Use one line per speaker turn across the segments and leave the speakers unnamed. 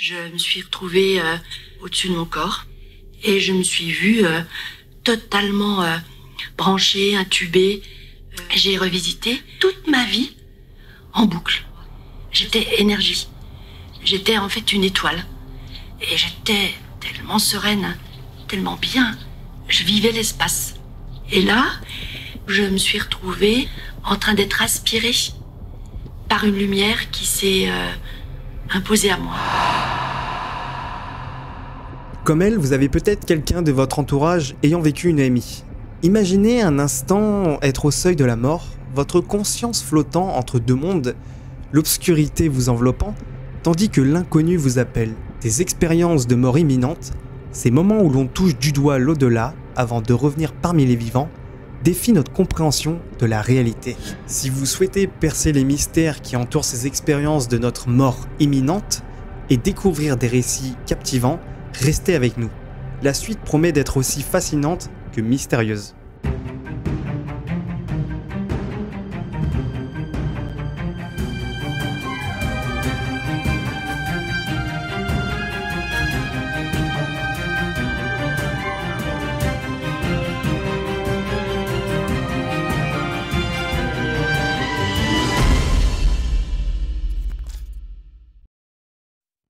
Je me suis retrouvée au-dessus de mon corps et je me suis vue totalement branchée, intubée. J'ai revisité toute ma vie en boucle. J'étais énergie. J'étais en fait une étoile. Et j'étais tellement sereine, tellement bien. Je vivais l'espace. Et là, je me suis retrouvée en train d'être aspirée par une lumière qui s'est imposée à moi.
Comme elle, vous avez peut-être quelqu'un de votre entourage ayant vécu une EMI. Imaginez un instant être au seuil de la mort, votre conscience flottant entre deux mondes, l'obscurité vous enveloppant, tandis que l'inconnu vous appelle. Des expériences de mort imminente, ces moments où l'on touche du doigt l'au-delà avant de revenir parmi les vivants, défient notre compréhension de la réalité. Si vous souhaitez percer les mystères qui entourent ces expériences de notre mort imminente et découvrir des récits captivants, restez avec nous. La suite promet d'être aussi fascinante que mystérieuse.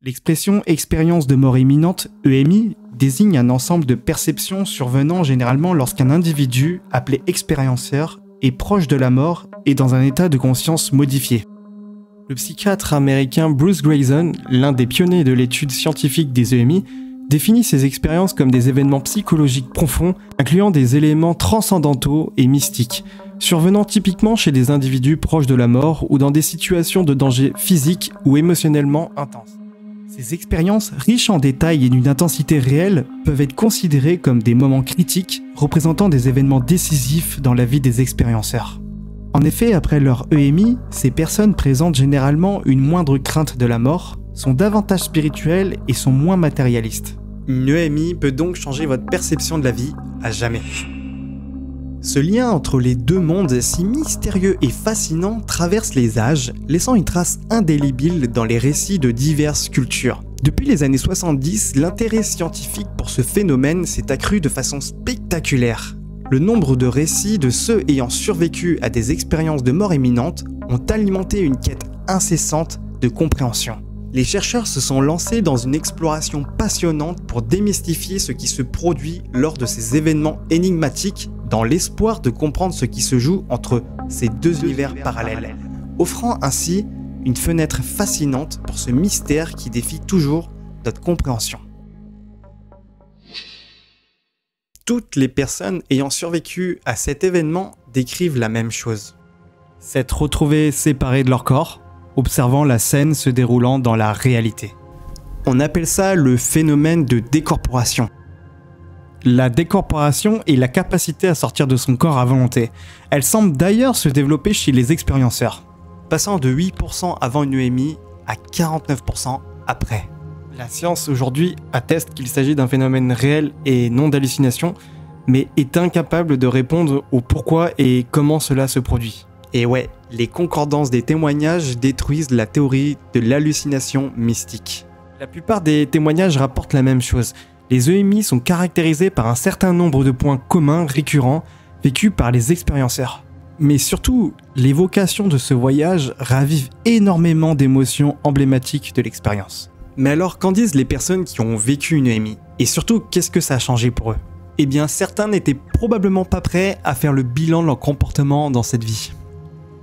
L'expression expérience de mort imminente, EMI, désigne un ensemble de perceptions survenant généralement lorsqu'un individu, appelé expérienceur, est proche de la mort et dans un état de conscience modifié. Le psychiatre américain Bruce Greyson, l'un des pionniers de l'étude scientifique des EMI, définit ces expériences comme des événements psychologiques profonds, incluant des éléments transcendantaux et mystiques, survenant typiquement chez des individus proches de la mort ou dans des situations de danger physique ou émotionnellement intenses. Ces expériences, riches en détails et d'une intensité réelle, peuvent être considérées comme des moments critiques, représentant des événements décisifs dans la vie des expérienceurs. En effet, après leur EMI, ces personnes présentent généralement une moindre crainte de la mort, sont davantage spirituelles et sont moins matérialistes. Une EMI peut donc changer votre perception de la vie à jamais. Ce lien entre les deux mondes si mystérieux et fascinant traverse les âges, laissant une trace indélébile dans les récits de diverses cultures. Depuis les années 70, l'intérêt scientifique pour ce phénomène s'est accru de façon spectaculaire. Le nombre de récits de ceux ayant survécu à des expériences de mort imminente ont alimenté une quête incessante de compréhension. Les chercheurs se sont lancés dans une exploration passionnante pour démystifier ce qui se produit lors de ces événements énigmatiques, dans l'espoir de comprendre ce qui se joue entre ces deux univers parallèles, offrant ainsi une fenêtre fascinante pour ce mystère qui défie toujours notre compréhension. Toutes les personnes ayant survécu à cet événement décrivent la même chose. S'être retrouvées séparées de leur corps, observant la scène se déroulant dans la réalité. On appelle ça le phénomène de décorporation. La décorporation est la capacité à sortir de son corps à volonté. Elle semble d'ailleurs se développer chez les expérienceurs, passant de 8% avant une EMI à 49% après. La science aujourd'hui atteste qu'il s'agit d'un phénomène réel et non d'hallucination, mais est incapable de répondre au pourquoi et comment cela se produit. Et ouais, les concordances des témoignages détruisent la théorie de l'hallucination mystique. La plupart des témoignages rapportent la même chose. Les EMI sont caractérisés par un certain nombre de points communs récurrents vécus par les expérienceurs. Mais surtout, l'évocation de ce voyage ravive énormément d'émotions emblématiques de l'expérience. Mais alors, qu'en disent les personnes qui ont vécu une EMI? Et surtout, qu'est-ce que ça a changé pour eux? Eh bien, certains n'étaient probablement pas prêts à faire le bilan de leur comportement dans cette vie.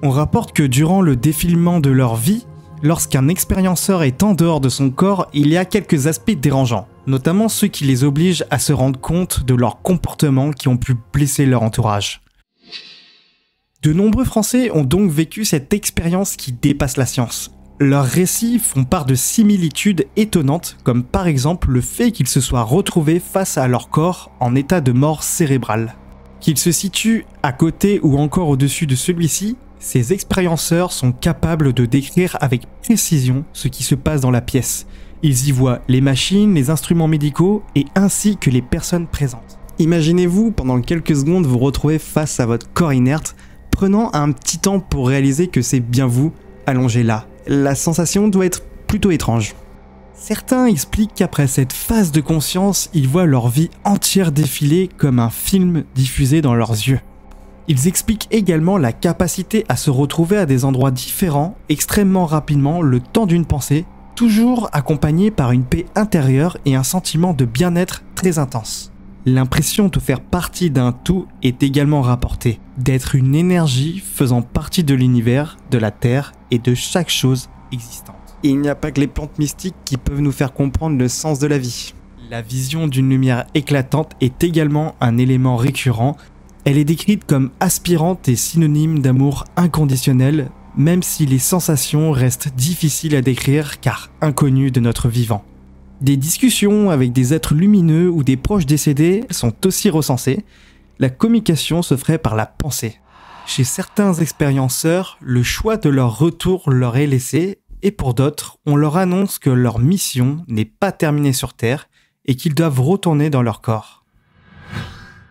On rapporte que durant le défilement de leur vie, lorsqu'un expérienceur est en dehors de son corps, il y a quelques aspects dérangeants, notamment ceux qui les obligent à se rendre compte de leurs comportements qui ont pu blesser leur entourage. De nombreux Français ont donc vécu cette expérience qui dépasse la science. Leurs récits font part de similitudes étonnantes, comme par exemple le fait qu'ils se soient retrouvés face à leur corps en état de mort cérébrale. Qu'ils se situent à côté ou encore au-dessus de celui-ci, ces expérienceurs sont capables de décrire avec précision ce qui se passe dans la pièce. Ils y voient les machines, les instruments médicaux et ainsi que les personnes présentes. Imaginez-vous pendant quelques secondes vous retrouver face à votre corps inerte, prenant un petit temps pour réaliser que c'est bien vous, allongé là. La sensation doit être plutôt étrange. Certains expliquent qu'après cette phase de conscience, ils voient leur vie entière défiler comme un film diffusé dans leurs yeux. Ils expliquent également la capacité à se retrouver à des endroits différents extrêmement rapidement le temps d'une pensée, toujours accompagné par une paix intérieure et un sentiment de bien-être très intense. L'impression de faire partie d'un tout est également rapportée, d'être une énergie faisant partie de l'univers, de la Terre et de chaque chose existante. Il n'y a pas que les plantes mystiques qui peuvent nous faire comprendre le sens de la vie. La vision d'une lumière éclatante est également un élément récurrent. Elle est décrite comme aspirante et synonyme d'amour inconditionnel, même si les sensations restent difficiles à décrire car inconnues de notre vivant. Des discussions avec des êtres lumineux ou des proches décédés sont aussi recensées. La communication se ferait par la pensée. Chez certains expérienceurs, le choix de leur retour leur est laissé, et pour d'autres, on leur annonce que leur mission n'est pas terminée sur Terre et qu'ils doivent retourner dans leur corps.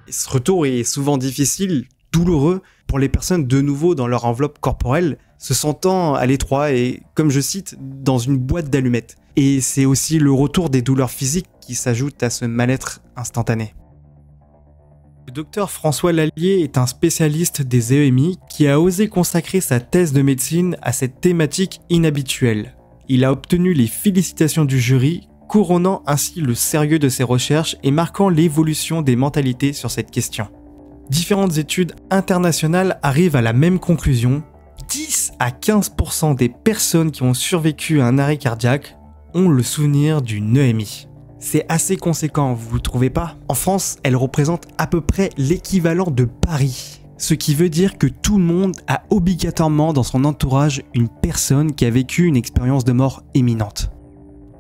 Et ce retour est souvent difficile, douloureux, pour les personnes de nouveau dans leur enveloppe corporelle, se sentant à l'étroit et, comme je cite, dans une boîte d'allumettes. Et c'est aussi le retour des douleurs physiques qui s'ajoutent à ce mal-être instantané. Le docteur François Lallier est un spécialiste des EMI qui a osé consacrer sa thèse de médecine à cette thématique inhabituelle. Il a obtenu les félicitations du jury, couronnant ainsi le sérieux de ses recherches et marquant l'évolution des mentalités sur cette question. Différentes études internationales arrivent à la même conclusion. 10 à 15% des personnes qui ont survécu à un arrêt cardiaque ont le souvenir d'une EMI. C'est assez conséquent, vous ne trouvez pas? En France, elle représente à peu près l'équivalent de Paris. Ce qui veut dire que tout le monde a obligatoirement dans son entourage une personne qui a vécu une expérience de mort imminente.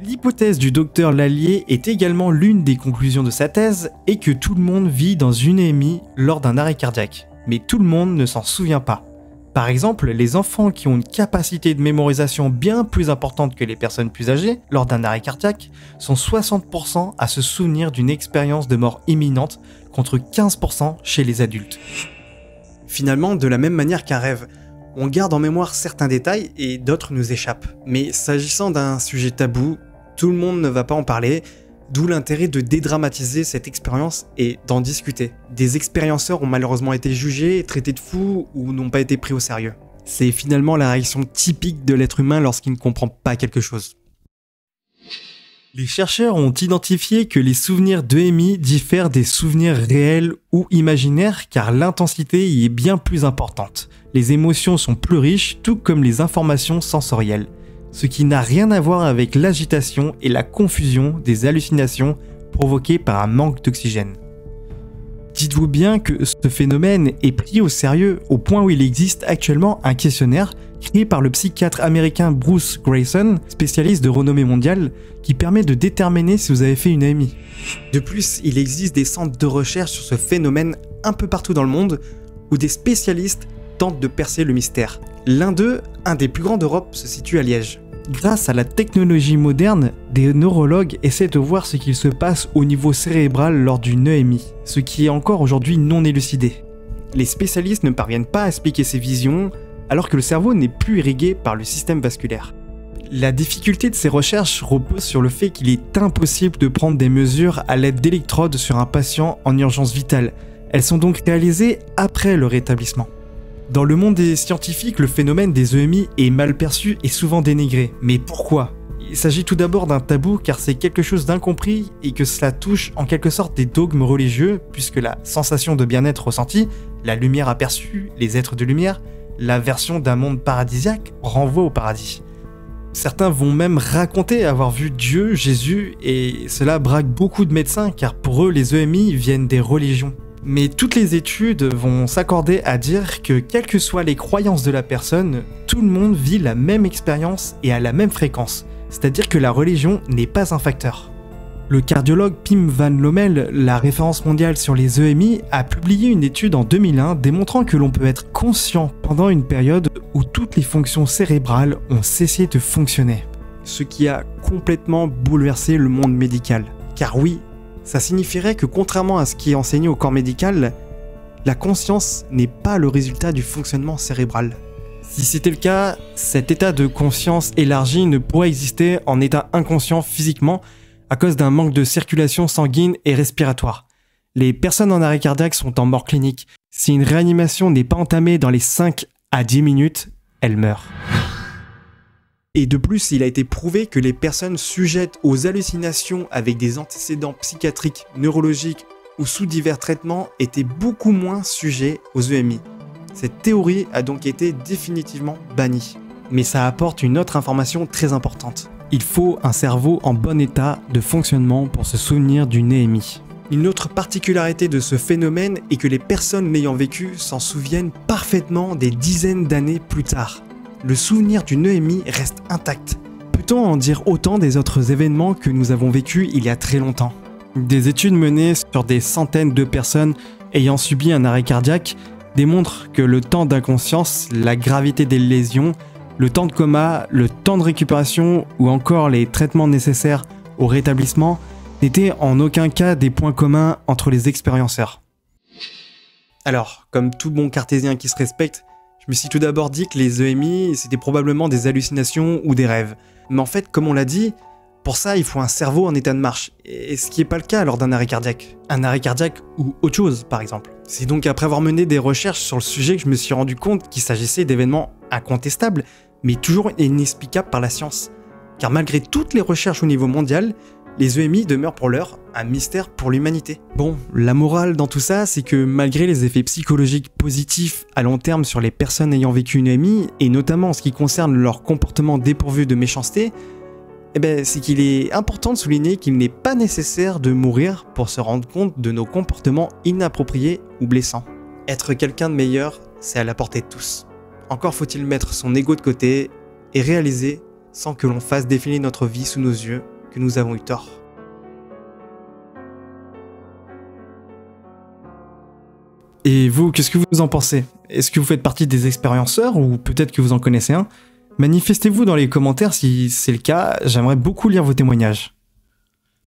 L'hypothèse du docteur Lallier est également l'une des conclusions de sa thèse et que tout le monde vit dans une EMI lors d'un arrêt cardiaque. Mais tout le monde ne s'en souvient pas. Par exemple, les enfants qui ont une capacité de mémorisation bien plus importante que les personnes plus âgées lors d'un arrêt cardiaque sont 60% à se souvenir d'une expérience de mort imminente contre 15% chez les adultes. Finalement, de la même manière qu'un rêve, on garde en mémoire certains détails et d'autres nous échappent. Mais s'agissant d'un sujet tabou, tout le monde ne va pas en parler, d'où l'intérêt de dédramatiser cette expérience et d'en discuter. Des expérienceurs ont malheureusement été jugés, traités de fous ou n'ont pas été pris au sérieux. C'est finalement la réaction typique de l'être humain lorsqu'il ne comprend pas quelque chose. Les chercheurs ont identifié que les souvenirs d'EMI diffèrent des souvenirs réels ou imaginaires car l'intensité y est bien plus importante. Les émotions sont plus riches, tout comme les informations sensorielles. Ce qui n'a rien à voir avec l'agitation et la confusion des hallucinations provoquées par un manque d'oxygène. Dites-vous bien que ce phénomène est pris au sérieux au point où il existe actuellement un questionnaire créé par le psychiatre américain Bruce Greyson, spécialiste de renommée mondiale, qui permet de déterminer si vous avez fait une EMI. De plus, il existe des centres de recherche sur ce phénomène un peu partout dans le monde où des spécialistes tentent de percer le mystère. L'un d'eux, un des plus grands d'Europe, se situe à Liège. Grâce à la technologie moderne, des neurologues essaient de voir ce qu'il se passe au niveau cérébral lors d'une EMI, ce qui est encore aujourd'hui non élucidé. Les spécialistes ne parviennent pas à expliquer ces visions, alors que le cerveau n'est plus irrigué par le système vasculaire. La difficulté de ces recherches repose sur le fait qu'il est impossible de prendre des mesures à l'aide d'électrodes sur un patient en urgence vitale. Elles sont donc réalisées après le rétablissement. Dans le monde des scientifiques, le phénomène des EMI est mal perçu et souvent dénigré. Mais pourquoi? Il s'agit tout d'abord d'un tabou car c'est quelque chose d'incompris et que cela touche en quelque sorte des dogmes religieux puisque la sensation de bien-être ressentie, la lumière aperçue, les êtres de lumière, la version d'un monde paradisiaque renvoie au paradis. Certains vont même raconter avoir vu Dieu, Jésus, et cela braque beaucoup de médecins car pour eux les EMI viennent des religions. Mais toutes les études vont s'accorder à dire que quelles que soient les croyances de la personne, tout le monde vit la même expérience et à la même fréquence, c'est-à-dire que la religion n'est pas un facteur. Le cardiologue Pim van Lommel, la référence mondiale sur les EMI, a publié une étude en 2001 démontrant que l'on peut être conscient pendant une période où toutes les fonctions cérébrales ont cessé de fonctionner. Ce qui a complètement bouleversé le monde médical. Car oui, ça signifierait que contrairement à ce qui est enseigné au corps médical, la conscience n'est pas le résultat du fonctionnement cérébral. Si c'était le cas, cet état de conscience élargi ne pourrait exister en état inconscient physiquement à cause d'un manque de circulation sanguine et respiratoire. Les personnes en arrêt cardiaque sont en mort clinique. Si une réanimation n'est pas entamée dans les 5 à 10 minutes, elles meurent. Et de plus, il a été prouvé que les personnes sujettes aux hallucinations avec des antécédents psychiatriques, neurologiques ou sous divers traitements étaient beaucoup moins sujets aux EMI. Cette théorie a donc été définitivement bannie. Mais ça apporte une autre information très importante. Il faut un cerveau en bon état de fonctionnement pour se souvenir d'une EMI. Une autre particularité de ce phénomène est que les personnes l'ayant vécu s'en souviennent parfaitement des dizaines d'années plus tard. Le souvenir d'une EMI reste intact. Peut-on en dire autant des autres événements que nous avons vécus il y a très longtemps? Des études menées sur des centaines de personnes ayant subi un arrêt cardiaque démontrent que le temps d'inconscience, la gravité des lésions, le temps de coma, le temps de récupération ou encore les traitements nécessaires au rétablissement n'étaient en aucun cas des points communs entre les expérienceurs. Alors, comme tout bon cartésien qui se respecte, je me suis tout d'abord dit que les EMI, c'était probablement des hallucinations ou des rêves. Mais en fait, comme on l'a dit, pour ça, il faut un cerveau en état de marche, et ce qui n'est pas le cas lors d'un arrêt cardiaque. Un arrêt cardiaque ou autre chose, par exemple. C'est donc après avoir mené des recherches sur le sujet que je me suis rendu compte qu'il s'agissait d'événements incontestables, mais toujours inexplicables par la science. Car malgré toutes les recherches au niveau mondial, les EMI demeurent pour l'heure un mystère pour l'humanité. Bon, la morale dans tout ça, c'est que malgré les effets psychologiques positifs à long terme sur les personnes ayant vécu une EMI, et notamment en ce qui concerne leur comportement dépourvu de méchanceté, c'est qu'il est important de souligner qu'il n'est pas nécessaire de mourir pour se rendre compte de nos comportements inappropriés ou blessants. Être quelqu'un de meilleur, c'est à la portée de tous. Encore faut-il mettre son ego de côté et réaliser, sans que l'on fasse défiler notre vie sous nos yeux, que nous avons eu tort. Et vous, qu'est-ce que vous en pensez? Est-ce que vous faites partie des expérienceurs ou peut-être que vous en connaissez un? Manifestez-vous dans les commentaires si c'est le cas, j'aimerais beaucoup lire vos témoignages.